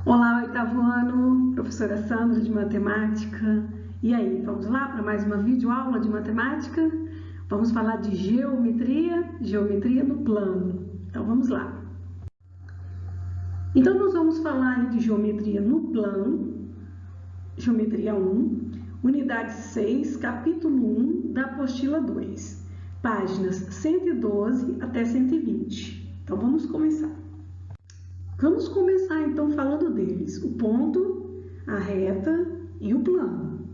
Olá, oitavo ano, professora Sandra de matemática. E aí, vamos lá para mais uma videoaula de matemática? Vamos falar de geometria no plano. Então vamos lá. Então nós vamos falar de geometria no plano, geometria 1, unidade 6, capítulo 1 da apostila 2, páginas 112 até 120. Então vamos começar. Vamos começar então falando deles, o ponto, a reta e o plano.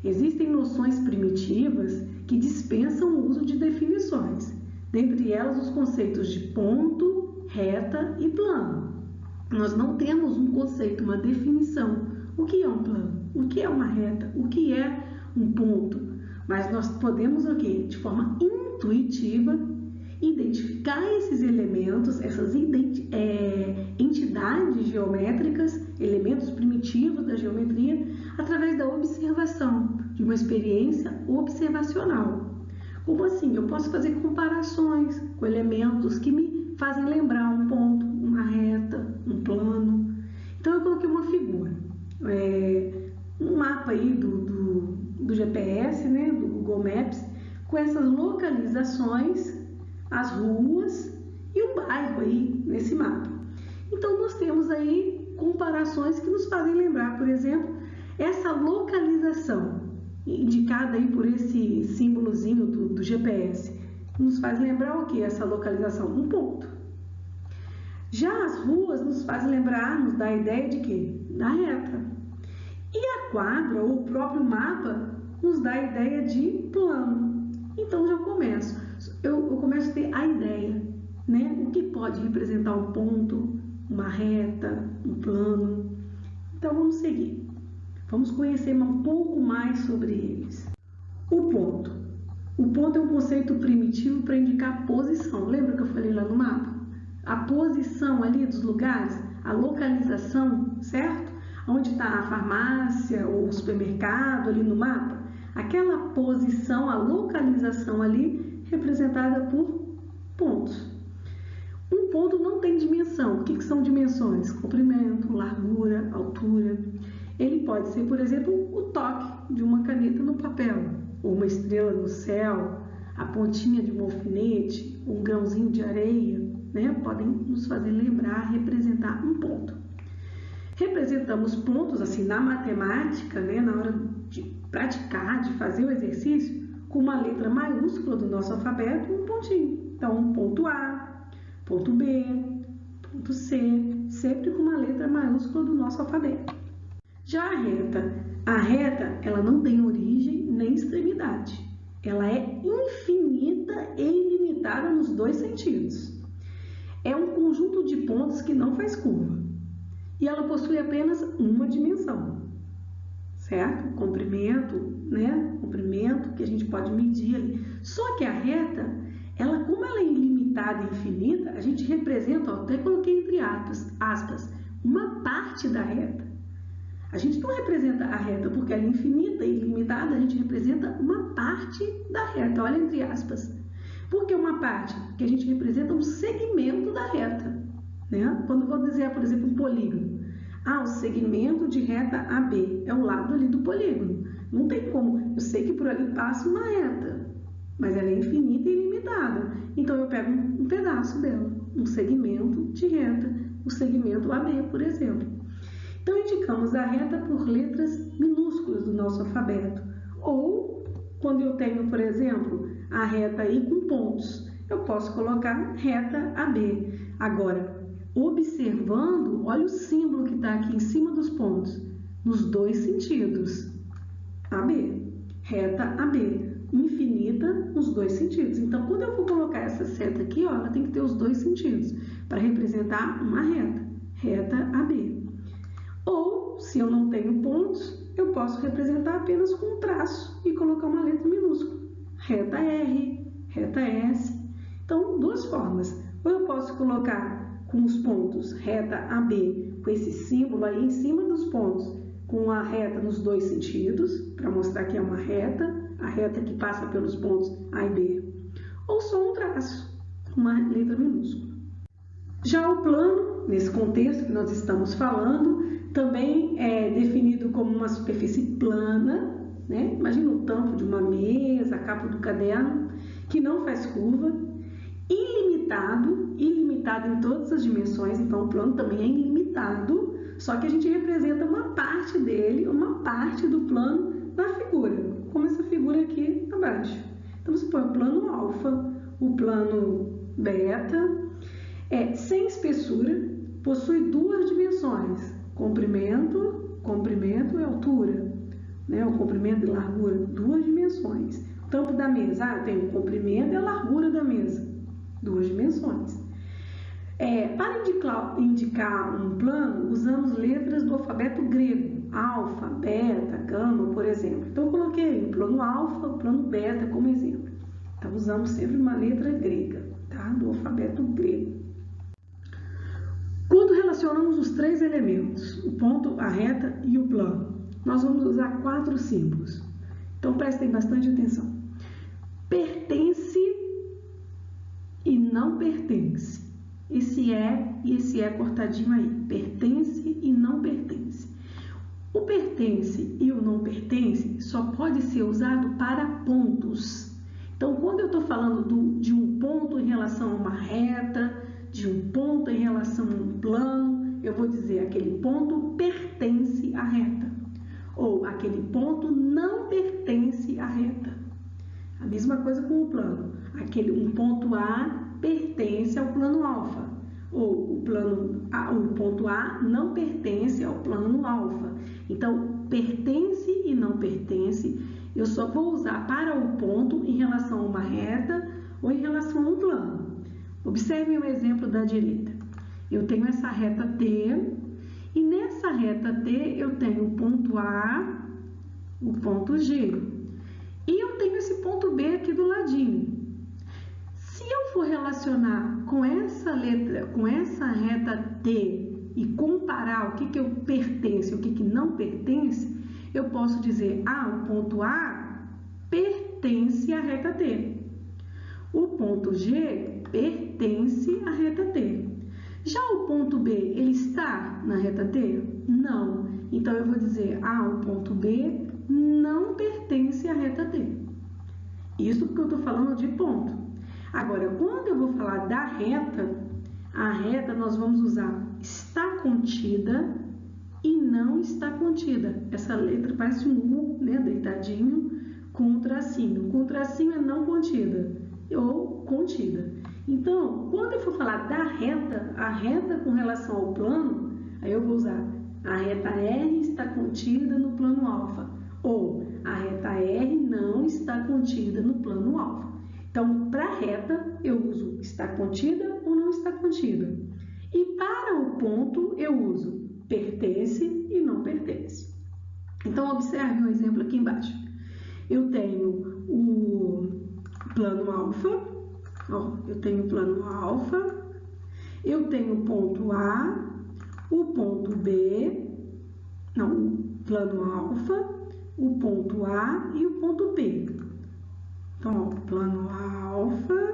Existem noções primitivas que dispensam o uso de definições, dentre elas os conceitos de ponto, reta e plano. Nós não temos um conceito, uma definição. O que é um plano? O que é uma reta? O que é um ponto? Mas nós podemos, de forma intuitiva, identificar esses elementos, essas entidades geométricas, elementos primitivos da geometria, através da observação, de uma experiência observacional. Como assim? Eu posso fazer comparações com elementos que me fazem lembrar um ponto, uma reta, um plano. Então eu coloquei uma figura, um mapa aí do GPS, né, do Google Maps, com essas localizações, as ruas e o bairro aí nesse mapa. Então nós temos aí comparações que nos fazem lembrar, por exemplo, essa localização indicada aí por esse símbolozinho do GPS, nos faz lembrar o que? Essa localização? Um ponto. Já as ruas nos fazem lembrar, nos dá a ideia de quê? Da reta. E a quadra ou o próprio mapa nos dá a ideia de plano. Então já começo. Eu começo a ter a ideia, né? O que pode representar um ponto, uma reta, um plano. Então vamos seguir. Vamos conhecer um pouco mais sobre eles. O ponto. O ponto é um conceito primitivo para indicar posição. Lembra que eu falei lá no mapa? A posição ali dos lugares, a localização, certo? Onde está a farmácia ou o supermercado ali no mapa. Aquela posição, a localização ali, representada por pontos. Um ponto não tem dimensão. O que são dimensões? Comprimento, largura, altura. Ele pode ser, por exemplo, o toque de uma caneta no papel, ou uma estrela no céu, a pontinha de um alfinete, um grãozinho de areia, né? Podem nos fazer lembrar, representar um ponto. Representamos pontos, assim, na matemática, né? Na hora de praticar, de fazer o exercício, com uma letra maiúscula do nosso alfabeto, um pontinho. Então, ponto A, ponto B, ponto C, sempre com uma letra maiúscula do nosso alfabeto. Já a reta, ela não tem origem nem extremidade. Ela é infinita e ilimitada nos dois sentidos. É um conjunto de pontos que não faz curva. E ela possui apenas uma dimensão, certo? Comprimento, né? Comprimento que a gente pode medir ali. Só que a reta, como ela é ilimitada e infinita, a gente representa, até coloquei entre aspas, uma parte da reta. A gente não representa a reta porque ela é infinita e ilimitada, a gente representa uma parte da reta, olha entre aspas. Por que uma parte? Porque a gente representa um segmento da reta, né? Quando eu vou desenhar, por exemplo, um polígono. O segmento de reta AB é o lado ali do polígono. Não tem como, eu sei que por ali passa uma reta, mas ela é infinita e ilimitada. Então eu pego um pedaço dela, um segmento de reta, o segmento AB, por exemplo. Então, indicamos a reta por letras minúsculas do nosso alfabeto. Ou, quando eu tenho, por exemplo, a reta aí com pontos, eu posso colocar reta AB. Agora, observando, olha o símbolo que está aqui em cima dos pontos, nos dois sentidos. AB, reta AB, infinita nos dois sentidos. Então, quando eu for colocar essa seta aqui, ela tem que ter os dois sentidos, para representar uma reta AB. Ou, se eu não tenho pontos, eu posso representar apenas com um traço e colocar uma letra minúscula. Reta R, reta S. Então, duas formas. Ou eu posso colocar com os pontos reta AB, com esse símbolo aí em cima dos pontos, com a reta nos dois sentidos, para mostrar que é uma reta, a reta que passa pelos pontos A e B. Ou só um traço, com uma letra minúscula. Já o plano, nesse contexto que nós estamos falando, também é definido como uma superfície plana, né? Imagina o tampo de uma mesa, a capa do caderno, que não faz curva, ilimitado em todas as dimensões, então o plano também é ilimitado, só que a gente representa uma parte dele, uma parte do plano na figura, como essa figura aqui abaixo. Então você põe o plano alfa, o plano beta, sem espessura, possui duas dimensões, comprimento e altura, né? O comprimento e largura, duas dimensões. O tampo da mesa, tem o comprimento e a largura da mesa, duas dimensões. Para indicar um plano, usamos letras do alfabeto grego, alfa, beta, gama, por exemplo. Então, eu coloquei o plano alfa, o plano beta como exemplo. Então, usamos sempre uma letra grega, tá? Do alfabeto grego. Quando relacionamos os três elementos, o ponto, a reta e o plano, nós vamos usar 4 símbolos. Então, prestem bastante atenção. Pertence e não pertence. Esse é cortadinho aí. Pertence e não pertence. O pertence e o não pertence só pode ser usado para pontos. Então, quando eu estou falando de um ponto em relação a uma reta, de um ponto em relação a um plano, eu vou dizer aquele ponto pertence à reta. Ou aquele ponto não pertence à reta. A mesma coisa com o plano. Um ponto A pertence ao plano alfa, ou o ponto A não pertence ao plano alfa. Então, pertence e não pertence, eu só vou usar para o ponto em relação a uma reta ou em relação a um plano. Observem o exemplo da direita. Eu tenho essa reta T, e nessa reta T eu tenho o ponto A, o ponto G, e eu tenho esse ponto B aqui do ladinho. Se eu for relacionar com essa letra, com essa reta T e comparar o que eu pertence e o que não pertence, eu posso dizer, o ponto A pertence à reta T. O ponto G pertence à reta T. Já o ponto B, ele está na reta T? Não. Então, eu vou dizer, o ponto B não pertence à reta T. Isso porque eu estou falando de ponto. Agora, quando eu vou falar da reta, a reta nós vamos usar está contida e não está contida. Essa letra parece um U, né, deitadinho, com um tracinho. Com um tracinho é não contida ou contida. Então, quando eu for falar da reta, a reta com relação ao plano, aí eu vou usar a reta R está contida no plano alfa, ou a reta R não está contida no plano alfa. Então, para a reta, eu uso está contida ou não está contida. E para o ponto, eu uso pertence e não pertence. Então, observe um exemplo aqui embaixo. Eu tenho o plano alfa, eu tenho o plano alfa, eu tenho o ponto A, o ponto B, o plano alfa, o ponto A e o ponto B. Então, o plano alfa,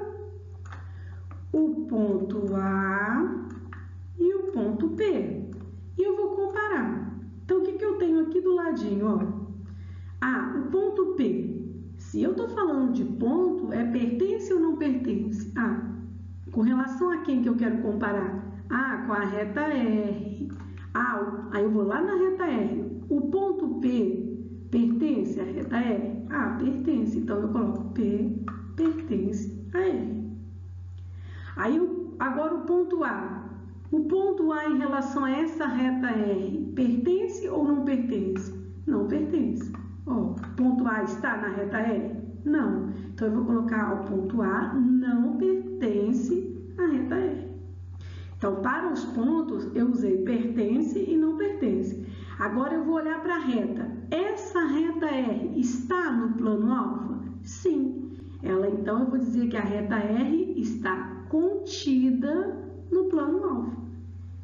o ponto A e o ponto B. E eu vou comparar. Então, o que eu tenho aqui do ladinho? O ponto P. Se eu estou falando de ponto, pertence ou não pertence? Com relação a quem que eu quero comparar? Com a reta R. Aí eu vou lá na reta R. O ponto P pertence à reta R? Pertence. Então, eu coloco P pertence a R. Agora o ponto A. O ponto A em relação a essa reta R pertence ou não pertence? Não pertence. O ponto A está na reta R? Não. Então, eu vou colocar o ponto A não pertence à reta R. Então, para os pontos, eu usei pertence e não pertence. Agora, eu vou olhar para a reta. Essa reta R está no plano alfa? Sim. Então, eu vou dizer que a reta R está contida no plano alfa.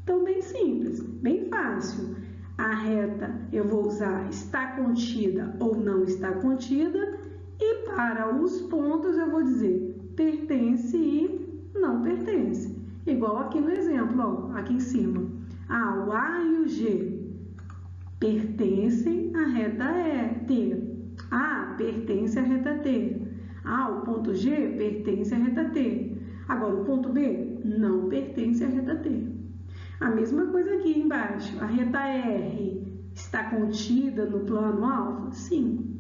Então, bem simples, bem fácil. A reta eu vou usar está contida ou não está contida, e para os pontos eu vou dizer pertence e não pertence. Igual aqui no exemplo, ó, aqui em cima. O A e o G pertencem à reta T. A pertence à reta T. O ponto G pertence à reta T. Agora, o ponto B não pertence à reta T. A mesma coisa aqui embaixo. A reta R está contida no plano alfa? Sim.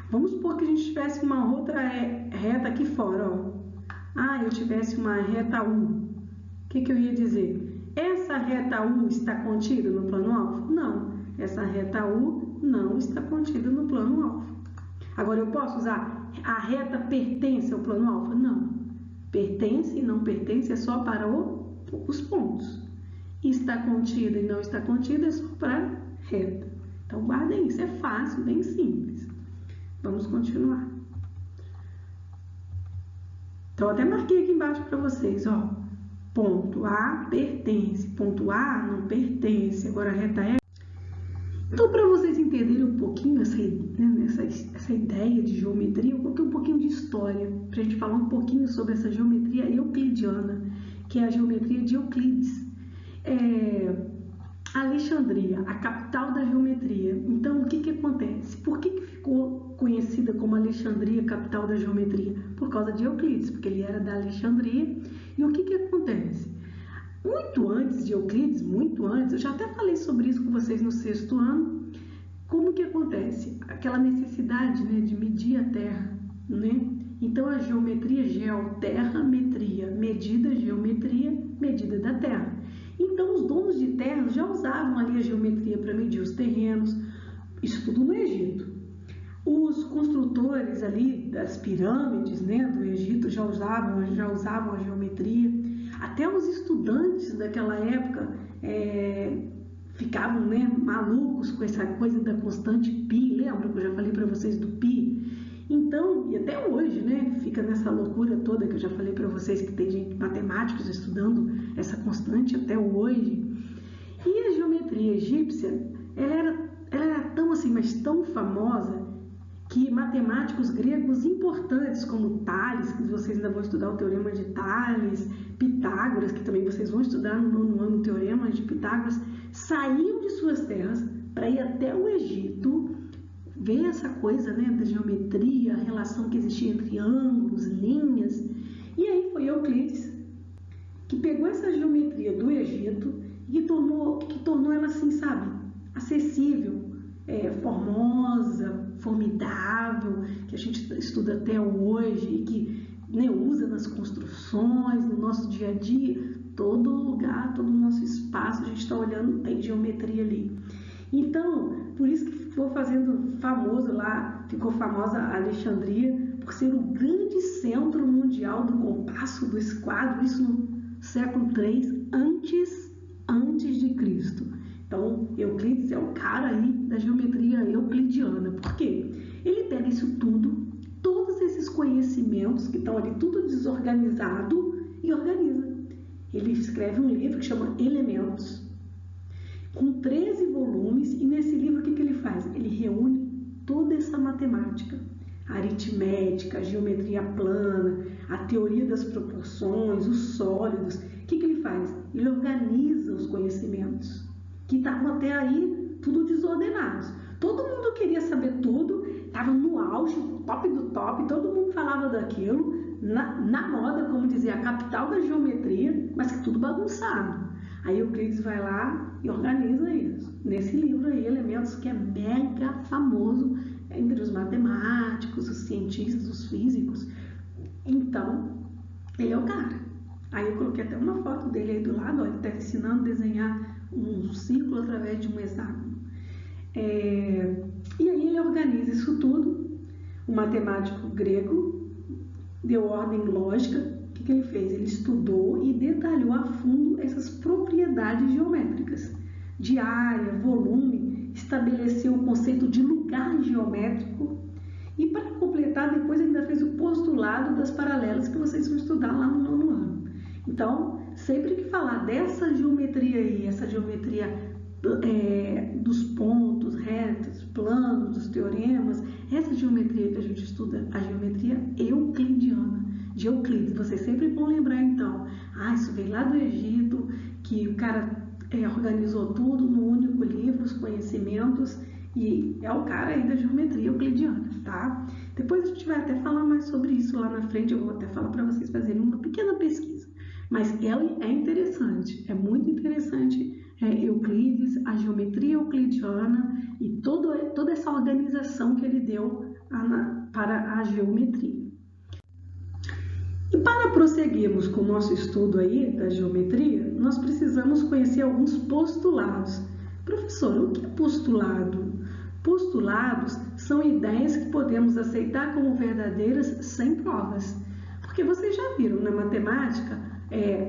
Vamos supor que a gente tivesse uma outra reta aqui fora, ó. Eu tivesse uma reta U. O que eu ia dizer? Essa reta U está contida no plano alfa? Não. Essa reta U não está contida no plano alfa. Agora, eu posso usar a reta pertence ao plano alfa? Não. Pertence e não pertence é só para os pontos. Está contida e não está contida é só para reta. Então, guardem isso. É fácil, bem simples. Vamos continuar. Então, eu até marquei aqui embaixo para vocês, ó. Ponto A pertence, ponto A não pertence. Agora, a reta E. Então, para vocês entenderem um pouquinho essa ideia de geometria, eu coloquei um pouquinho de história, para a gente falar um pouquinho sobre essa geometria euclidiana, que é a geometria de Euclides. Alexandria, a capital da geometria. Então, o que acontece? Por que ficou conhecida como Alexandria, capital da geometria? Por causa de Euclides, porque ele era da Alexandria. E o que acontece? Muito antes de Euclides, muito antes, eu já até falei sobre isso com vocês no 6º ano, como que acontece? Aquela necessidade, né, de medir a Terra, né? Então, a geometria, terra-metria, medida, geometria, medida da Terra. Então, os donos de terras já usavam ali a geometria para medir os terrenos, isso tudo no Egito. Os construtores ali das pirâmides, né, do Egito já usavam a geometria. Até os estudantes daquela época ficavam, né, malucos com essa coisa da constante π. Lembra que eu já falei para vocês do π? Então, e até hoje, né, fica nessa loucura toda que eu já falei para vocês, que tem gente, matemáticos estudando essa constante até hoje. E a geometria egípcia, ela era tão assim, mas tão famosa, que matemáticos gregos importantes como Tales, que vocês ainda vão estudar o teorema de Tales, Pitágoras, que também vocês vão estudar no 9º ano o teorema de Pitágoras, saíam de suas terras para ir até o Egito, ver essa coisa, né, da geometria, a relação que existia entre ângulos, linhas. E aí foi Euclides que pegou essa geometria do Egito e que tornou ela assim, sabe, acessível, formosa, formidável, que a gente estuda até hoje e que, né, usa nas construções, no nosso dia a dia. Todo lugar, todo o nosso espaço, a gente está olhando, tem geometria ali. Então, por isso que ficou famosa a Alexandria, por ser o grande centro mundial do compasso, do esquadro, isso no século III antes de Cristo. Então, Euclides é o cara aí da geometria euclidiana. Por quê? Ele pega isso tudo, todos esses conhecimentos que estão ali tudo desorganizado e organiza. Ele escreve um livro que chama Elementos, com 13 volumes, e nesse livro o que ele faz? Ele reúne toda essa matemática, a aritmética, a geometria plana, a teoria das proporções, os sólidos. O que ele faz? Ele organiza os conhecimentos, que estavam até aí tudo desordenados. Todo mundo queria saber tudo, estava no auge, top do top, todo mundo falava daquilo, na moda, como dizia, a capital da geometria, mas que tudo bagunçado. Aí Euclides vai lá e organiza isso. Nesse livro aí, Elementos, que é mega famoso entre os matemáticos, os cientistas, os físicos. Então, ele é o cara. Aí eu coloquei até uma foto dele aí do lado, ó, ele está ensinando a desenhar um círculo através de um hexágono. E aí ele organiza isso tudo. O matemático grego deu ordem lógica. O que ele fez? Ele estudou e detalhou a fundo essas propriedades geométricas de área, volume, estabeleceu o conceito de lugar geométrico e, para completar, depois ainda fez o postulado das paralelas que vocês vão estudar lá no 9º ano. Então, sempre que falar dessa geometria aí, essa geometria dos pontos, retas, planos, dos teoremas, essa geometria que a gente estuda, a geometria euclidiana, de Euclides. Vocês sempre vão lembrar, então, isso veio lá do Egito, que o cara organizou tudo no único livro, os conhecimentos, e é o cara aí da geometria euclidiana, tá? Depois a gente vai até falar mais sobre isso lá na frente, eu vou até falar para vocês fazerem uma pequena pesquisa. Mas ela é interessante, é muito interessante, Euclides, a geometria euclidiana e toda essa organização que ele deu para a geometria. E para prosseguirmos com o nosso estudo aí da geometria, nós precisamos conhecer alguns postulados. Professor, o que é postulado? Postulados são ideias que podemos aceitar como verdadeiras sem provas. Porque vocês já viram na matemática,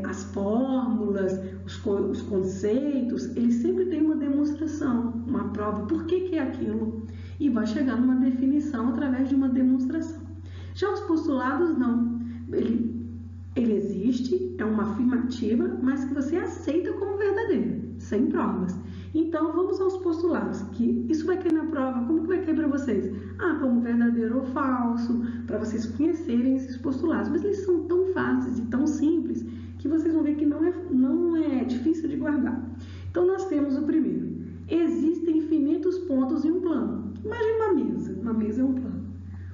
as fórmulas, os conceitos, eles sempre têm uma demonstração, uma prova, por que é aquilo? E vai chegar numa definição através de uma demonstração. Já os postulados não. Ele existe, é uma afirmativa, mas que você aceita como verdadeira, sem provas. Então, vamos aos postulados, que isso vai cair na prova. Como que vai cair para vocês? Como verdadeiro ou falso, para vocês conhecerem esses postulados. Mas eles são tão fáceis e tão simples que vocês vão ver que não é difícil de guardar. Então, nós temos o primeiro. Existem infinitos pontos em um plano. Imagine uma mesa. Uma mesa é um plano.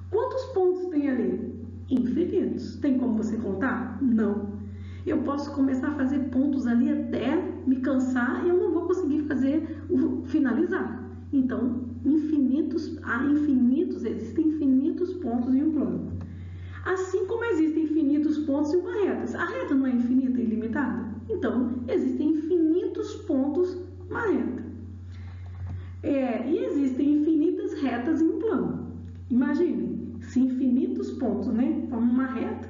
Quantos pontos tem ali? Infinitos. Tem como você contar? Não. Eu posso começar a fazer pontos ali até me cansar e eu não vou conseguir finalizar. Então, existem infinitos pontos em um plano. Assim como existem infinitos pontos em uma reta. A reta não é infinita e ilimitada? Então, existem infinitos pontos numa reta. E existem infinitas retas em um plano. Imagine, se infinitos pontos, formam uma reta,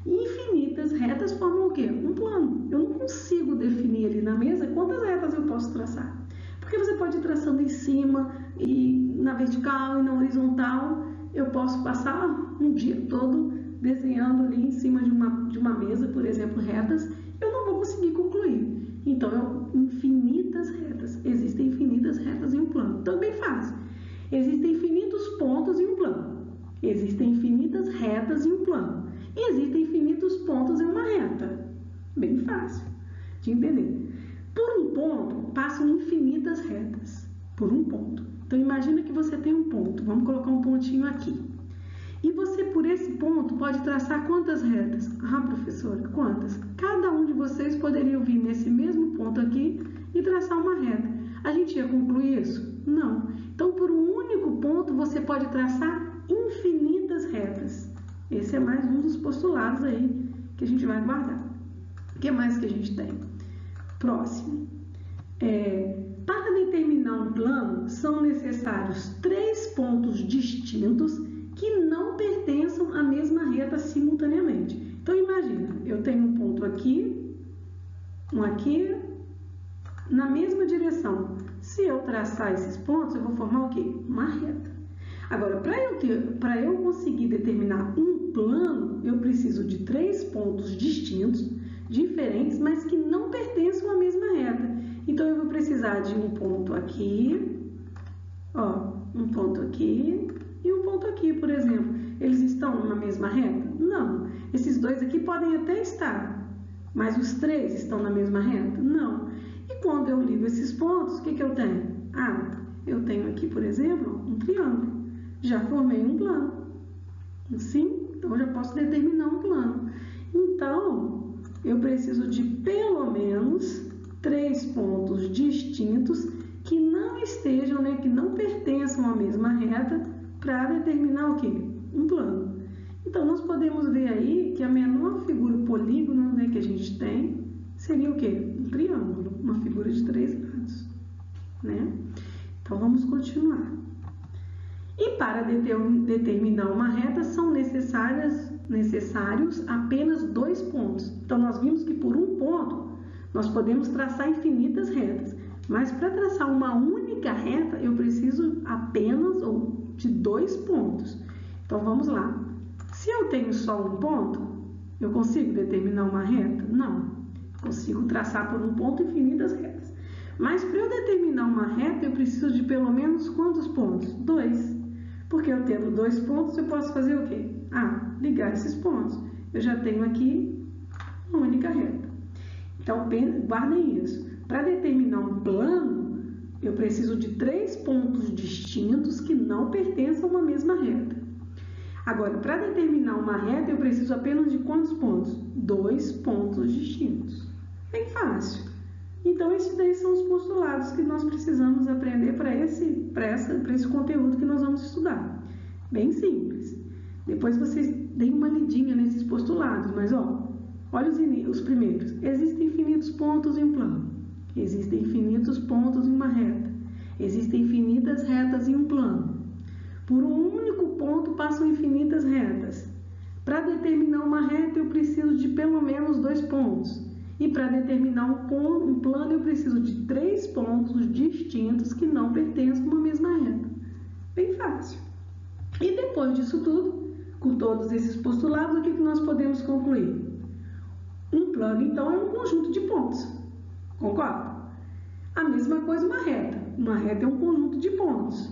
e infinitas retas formam o quê? Um plano. Eu não consigo definir ali na mesa quantas retas eu posso traçar. Porque você pode ir traçando em cima, e na vertical e na horizontal. Eu posso passar um dia todo desenhando ali em cima de uma mesa, por exemplo, retas. Eu não vou conseguir concluir. Então, infinitas retas. Existem infinitas retas em um plano. Também fácil. Existem infinitos pontos em um plano. Existem infinitas retas em um plano. E existem infinitos pontos em uma reta. Bem fácil de entender. Por um ponto, passam infinitas retas. Por um ponto. Então, imagina que você tem um ponto. Vamos colocar um pontinho aqui. E você, por esse ponto, pode traçar quantas retas? Professora, quantas? Cada um de vocês poderia vir nesse mesmo ponto aqui e traçar uma reta. A gente ia concluir isso? Não. Então, por um único ponto, você pode traçar infinitas retas. Esse é mais um dos postulados aí que a gente vai guardar. O que mais que a gente tem? Próximo. Para determinar um plano, são necessários 3 pontos distintos que não pertençam à mesma reta simultaneamente. Então, imagina, eu tenho um ponto aqui, um aqui, na mesma direção. Se eu traçar esses pontos, eu vou formar o quê? Uma reta. Agora, para eu conseguir determinar um plano, eu preciso de 3 pontos distintos, diferentes, mas que não pertençam à mesma reta. Então, eu vou precisar de um ponto aqui, um ponto aqui e um ponto aqui, por exemplo. Eles estão na mesma reta? Não. Esses dois aqui podem até estar, mas os 3 estão na mesma reta? Não. E quando eu ligo esses pontos, o que eu tenho? Eu tenho aqui, por exemplo, um triângulo. Já formei um plano. Assim, então eu já posso determinar um plano. Então, eu preciso de pelo menos 3 pontos distintos que não estejam, que não pertençam à mesma reta para determinar o quê? Um plano. Então, nós podemos ver aí que a menor figura, o polígono, que a gente tem, seria o quê? Um triângulo, uma figura de 3 lados, Então, vamos continuar. E para determinar uma reta, são necessários apenas 2 pontos. Então, nós vimos que por um ponto, nós podemos traçar infinitas retas. Mas para traçar uma única reta, eu preciso apenas de 2 pontos. Então, vamos lá. Se eu tenho só um ponto, eu consigo determinar uma reta? Não. Consigo traçar por um ponto infinitas retas. Mas para eu determinar uma reta, eu preciso de pelo menos quantos pontos? 2. Porque eu tendo 2 pontos, eu posso fazer o quê? Ligar esses pontos. Eu já tenho aqui uma única reta. Então, guardem isso. Para determinar um plano, eu preciso de 3 pontos distintos que não pertencem a uma mesma reta. Agora, para determinar uma reta, eu preciso apenas de quantos pontos? 2 pontos distintos. Bem fácil. Então, esses daí são os postulados que nós precisamos aprender para esse conteúdo que nós vamos estudar. Bem simples. Depois vocês deem uma lidinha nesses postulados, mas olha os primeiros. Existem infinitos pontos em um plano. Existem infinitos pontos em uma reta. Existem infinitas retas em um plano. Por um único ponto passam infinitas retas. Para determinar uma reta, eu preciso de pelo menos 2 pontos. E para determinar um plano, eu preciso de 3 pontos distintos que não pertencem a uma mesma reta. Bem fácil. E depois disso tudo, com todos esses postulados, o que nós podemos concluir? Um plano, então, é um conjunto de pontos. Concorda? A mesma coisa uma reta. Uma reta é um conjunto de pontos.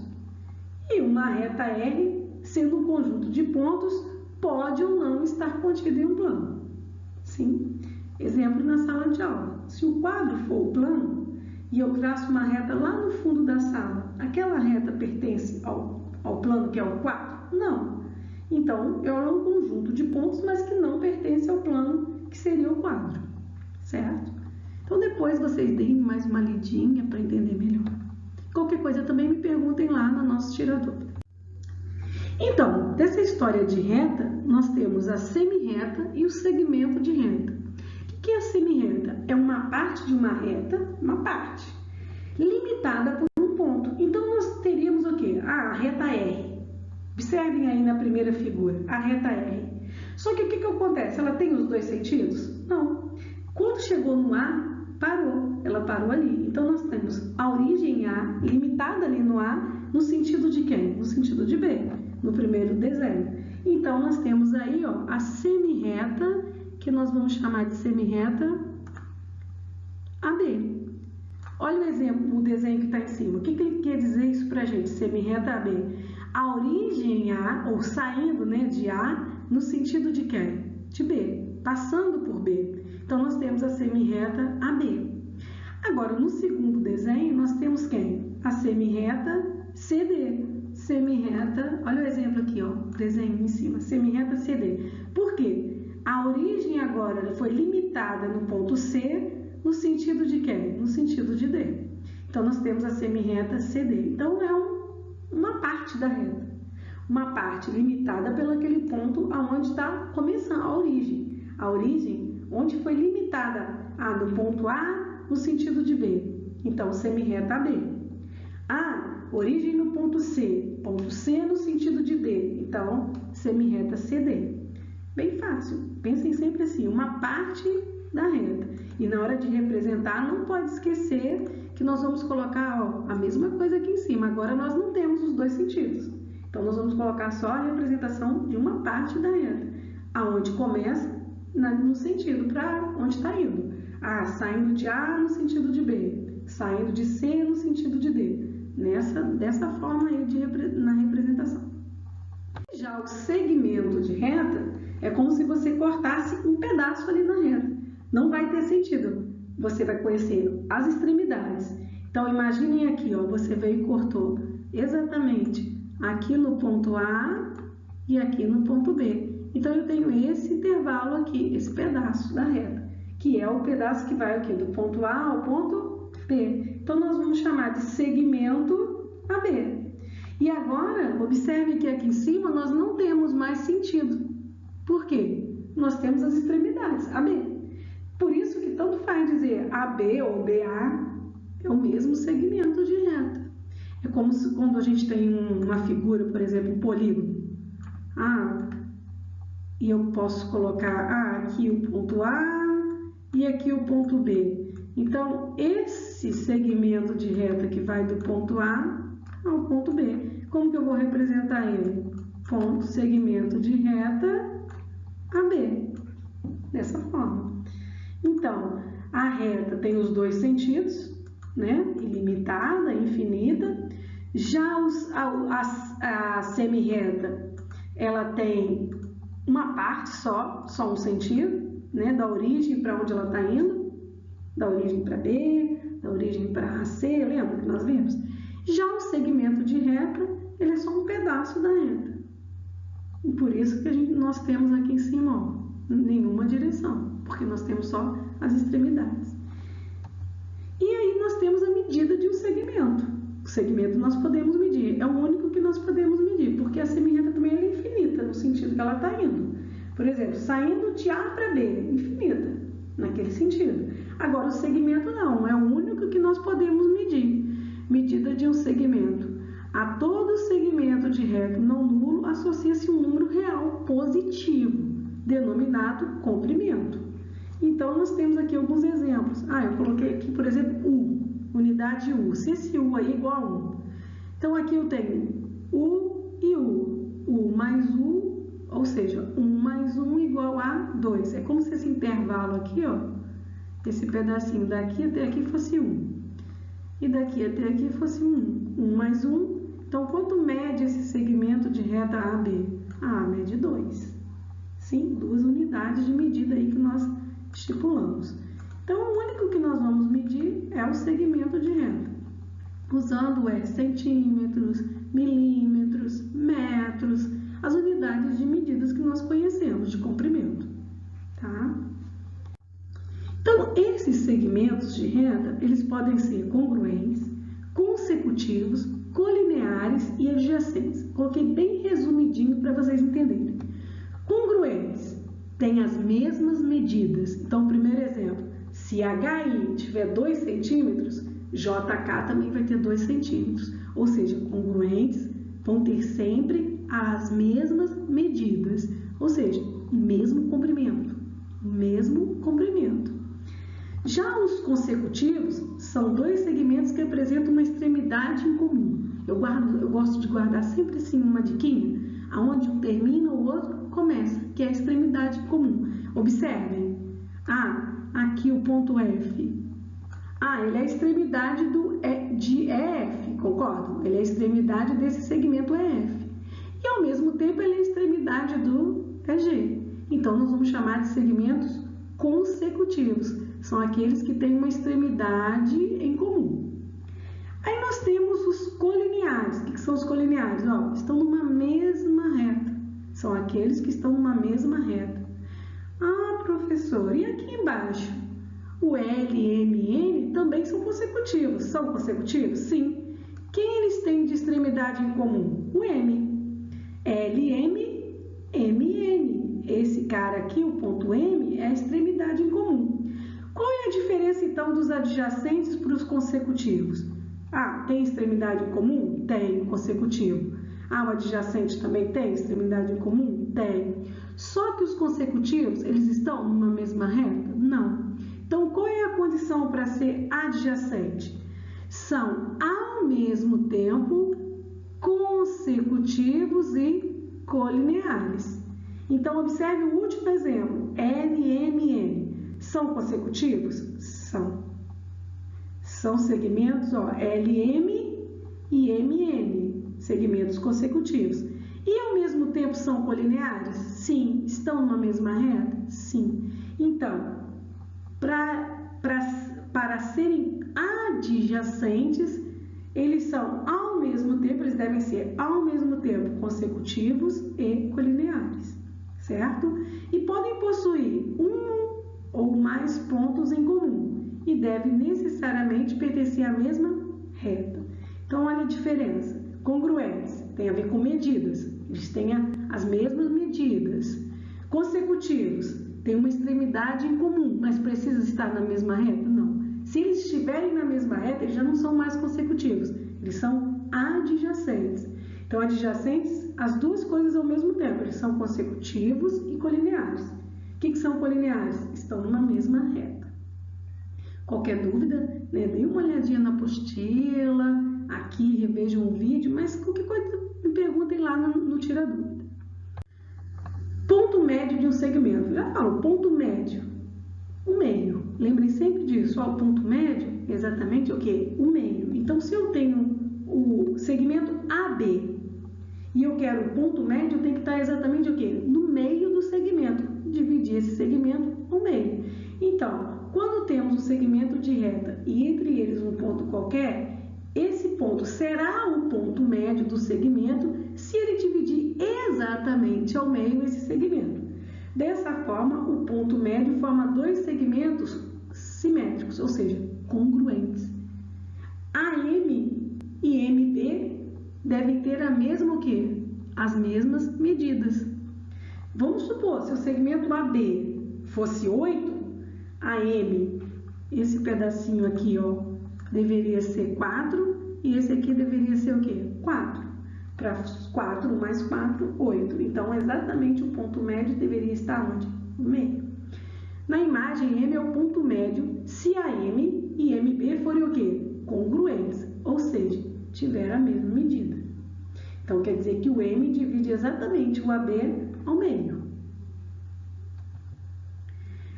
E uma reta R, sendo um conjunto de pontos, pode ou não estar contida em um plano. Sim? Exemplo na sala de aula. Se o quadro for o plano e eu traço uma reta lá no fundo da sala, aquela reta pertence ao plano que é o quadro? Não. Então, é um conjunto de pontos, mas que não pertence ao plano que seria o quadro. Certo? Então, depois vocês deem mais uma lidinha para entender melhor. Qualquer coisa também me perguntem lá no nosso Tira Dúvida. Então, dessa história de reta, nós temos a semirreta e o segmento de reta. O que é a semirreta? É uma parte de uma reta, uma parte, limitada por um ponto. Então, nós teríamos o quê? A reta R. Observem aí na primeira figura, a reta R. Só que o que acontece? Ela tem os 2 sentidos? Não. Quando chegou no A, parou. Ela parou ali. Então, nós temos a origem A, limitada ali no A, no sentido de quem? No sentido de B, no primeiro desenho. Então, nós temos aí a semirreta, que nós vamos chamar de semirreta AB. Olha o exemplo, o desenho que está em cima. O que ele quer dizer isso para a gente? Semirreta AB. A origem A, ou saindo de A, no sentido de quem? De B, passando por B. Então, nós temos a semirreta AB. Agora, no segundo desenho, nós temos quem? A semirreta CD. Semirreta, olha o exemplo aqui, desenho em cima, semirreta CD. Por quê? A origem agora foi limitada no ponto C, no sentido de quem? No sentido de D. Então, nós temos a semirreta CD. Então, é uma parte da reta. Uma parte limitada pelo aquele ponto aonde está começando a origem. A origem, onde foi limitada do ponto A no sentido de B. Então, semirreta AB. Origem no ponto C no sentido de D. Então, semirreta CD. Bem fácil. Pensem sempre assim, uma parte da reta. E na hora de representar, não pode esquecer que nós vamos colocar a mesma coisa aqui em cima. Agora, nós não temos os 2 sentidos. Então, nós vamos colocar só a representação de uma parte da reta. Aonde começa, no sentido para onde está indo. Saindo de A no sentido de B. Saindo de C no sentido de D. Dessa forma aí na representação. Já o segmento de reta é como se você cortasse um pedaço ali na reta. Não vai ter sentido. Você vai conhecer as extremidades. Então, imaginem aqui, você veio e cortou exatamente aqui no ponto A e aqui no ponto B. Então, eu tenho esse intervalo aqui, esse pedaço da reta, que é o pedaço que vai do ponto A ao ponto B. Então, nós vamos chamar de segmento AB. E agora, observe que aqui em cima nós não temos mais sentido. Por quê? Nós temos as extremidades, AB. Por isso que tanto faz dizer AB ou BA, é o mesmo segmento de reta. É como se quando a gente tem uma figura, por exemplo, um polígono. E eu posso colocar aqui o ponto A e aqui o ponto B. Então, esse segmento de reta que vai do ponto A ao ponto B, como que eu vou representar ele? Segmento de reta AB, dessa forma. Então, a reta tem os 2 sentidos, ilimitada, infinita, Já a semi-reta, ela tem uma parte só um sentido, né? Da origem para onde ela está indo, da origem para B, da origem para C, lembra que nós vimos? Já o segmento de reta, ele é só um pedaço da reta. E por isso que nós temos aqui em cima, ó, nenhuma direção, porque nós temos só as extremidades. E aí nós temos a medida de um segmento. O segmento nós podemos medir, é o único que nós podemos medir, porque a semi-reta também é infinita, no sentido que ela está indo. Por exemplo, saindo de A para B, infinita, naquele sentido. Agora, o segmento não, é o único que nós podemos medir. Medida de um segmento. A todo segmento de reto não nulo associa-se um número real positivo, denominado comprimento. Então, nós temos aqui alguns exemplos. Eu coloquei aqui, por exemplo, U, unidade U. Se esse U aí é igual a 1. Então, aqui eu tenho U e U. U mais U, ou seja, 1 mais 1 igual a 2. É como se esse intervalo aqui, ó, esse pedacinho daqui até aqui fosse 1. E daqui até aqui fosse 1. 1 mais 1. Então, quanto mede esse segmento de reta AB? Mede 2. Sim, 2 unidades de medida aí que nós estipulamos. Então, o único que nós vamos medir é o segmento de reta, usando centímetros, milímetros, metros, as unidades de medidas que nós conhecemos de comprimento, tá? Então, esses segmentos de reta, eles podem ser congruentes, consecutivos, colineares e adjacentes. Coloquei bem resumidinho para vocês entenderem. Congruentes, têm as mesmas medidas. Então, primeiro exemplo, se HI tiver 2 centímetros, JK também vai ter 2 centímetros. Ou seja, congruentes vão ter sempre as mesmas medidas. Ou seja, o mesmo comprimento. Já os consecutivos são 2 segmentos que apresentam uma extremidade em comum. Eu gosto de guardar sempre assim uma diquinha, aonde um termina, o outro começa, que é a extremidade em comum. Observem. Aqui o ponto F. Ele é a extremidade de EF, concordam? Ele é a extremidade desse segmento EF. E ao mesmo tempo ele é a extremidade do EG. Então nós vamos chamar de segmentos consecutivos. São aqueles que têm uma extremidade em comum. Aí nós temos os colineares. O que são os colineares? Estão numa mesma reta. São aqueles que estão numa mesma reta. Professor, e aqui embaixo? O L, M e N também são consecutivos. São consecutivos? Sim. Quem eles têm de extremidade em comum? O M. L, M, M e N. Esse cara aqui, o ponto M, é a extremidade em comum. Qual é a diferença, então, dos adjacentes para os consecutivos? Tem extremidade em comum? Tem, consecutivo. O adjacente também tem extremidade em comum? Tem. Só que os consecutivos, eles estão numa mesma reta? Não. Então, qual é a condição para ser adjacente? São, ao mesmo tempo, consecutivos e colineares. Então, observe o último exemplo, L, M, N. São consecutivos? São. São segmentos, LM e MN, segmentos consecutivos. E ao mesmo tempo são colineares? Sim. Estão numa mesma reta? Sim. Então, para serem adjacentes, eles são ao mesmo tempo, eles devem ser ao mesmo tempo consecutivos e colineares, certo? E podem possuir um ou mais pontos em comum e devem necessariamente pertencer à mesma reta. Então, olha a diferença. Congruentes tem a ver com medidas, eles têm as mesmas medidas. Consecutivos têm uma extremidade em comum, mas precisa estar na mesma reta? Não. Se eles estiverem na mesma reta, eles já não são mais consecutivos, eles são adjacentes. Então, adjacentes, as duas coisas ao mesmo tempo, eles são consecutivos e colineares. O que são colineares? Estão numa mesma reta. Qualquer dúvida, dê uma olhadinha na apostila, aqui revejam o vídeo, mas qualquer coisa me perguntem lá no Tira Dúvida. Ponto médio de um segmento. Já falo, ponto médio, o meio. Lembrem sempre disso, o ponto médio é exatamente o quê? O meio. Então, se eu tenho o segmento AB e eu quero o ponto médio, tem que estar exatamente o quê? No meio do segmento. Dividir esse segmento ao meio. Então, quando temos um segmento de reta e entre eles um ponto qualquer, esse ponto será o ponto médio do segmento se ele dividir exatamente ao meio esse segmento. Dessa forma, o ponto médio forma dois segmentos simétricos, ou seja, congruentes. AM e MB devem ter a mesma o quê? As mesmas medidas. Vamos supor, se o segmento AB fosse 8, AM, esse pedacinho aqui, ó, deveria ser 4 e esse aqui deveria ser o quê? 4. Para 4 mais 4, 8. Então, exatamente o ponto médio deveria estar onde? No meio. Na imagem, M é o ponto médio se AM e MB forem o quê? Congruentes, ou seja, tiver a mesma medida. Então, quer dizer que o M divide exatamente o AB ao meio.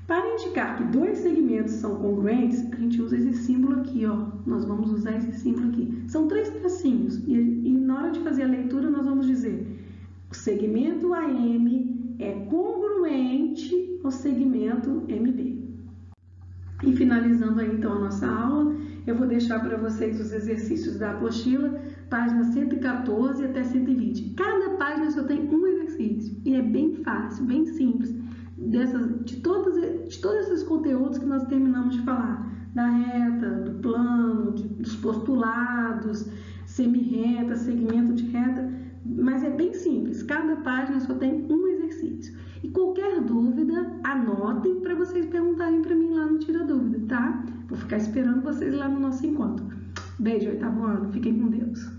Para indicar que dois segmentos são congruentes, a gente usa esse símbolo aqui, ó. Nós vamos usar esse símbolo aqui. São 3 tracinhos e na hora de fazer a leitura nós vamos dizer o segmento AM é congruente ao segmento MB. E finalizando aí então a nossa aula, eu vou deixar para vocês os exercícios da apostila, páginas 114 até 120. Cada página só tem um exercício e é bem fácil, bem simples. De todos esses conteúdos que nós terminamos de falar, da reta, do plano, dos postulados, semi-reta, segmento de reta, mas é bem simples, cada página só tem um exercício. E qualquer dúvida, anotem para vocês perguntarem para mim lá no Tira Dúvida, tá? Vou ficar esperando vocês lá no nosso encontro. Beijo, oitavo ano, fiquem com Deus.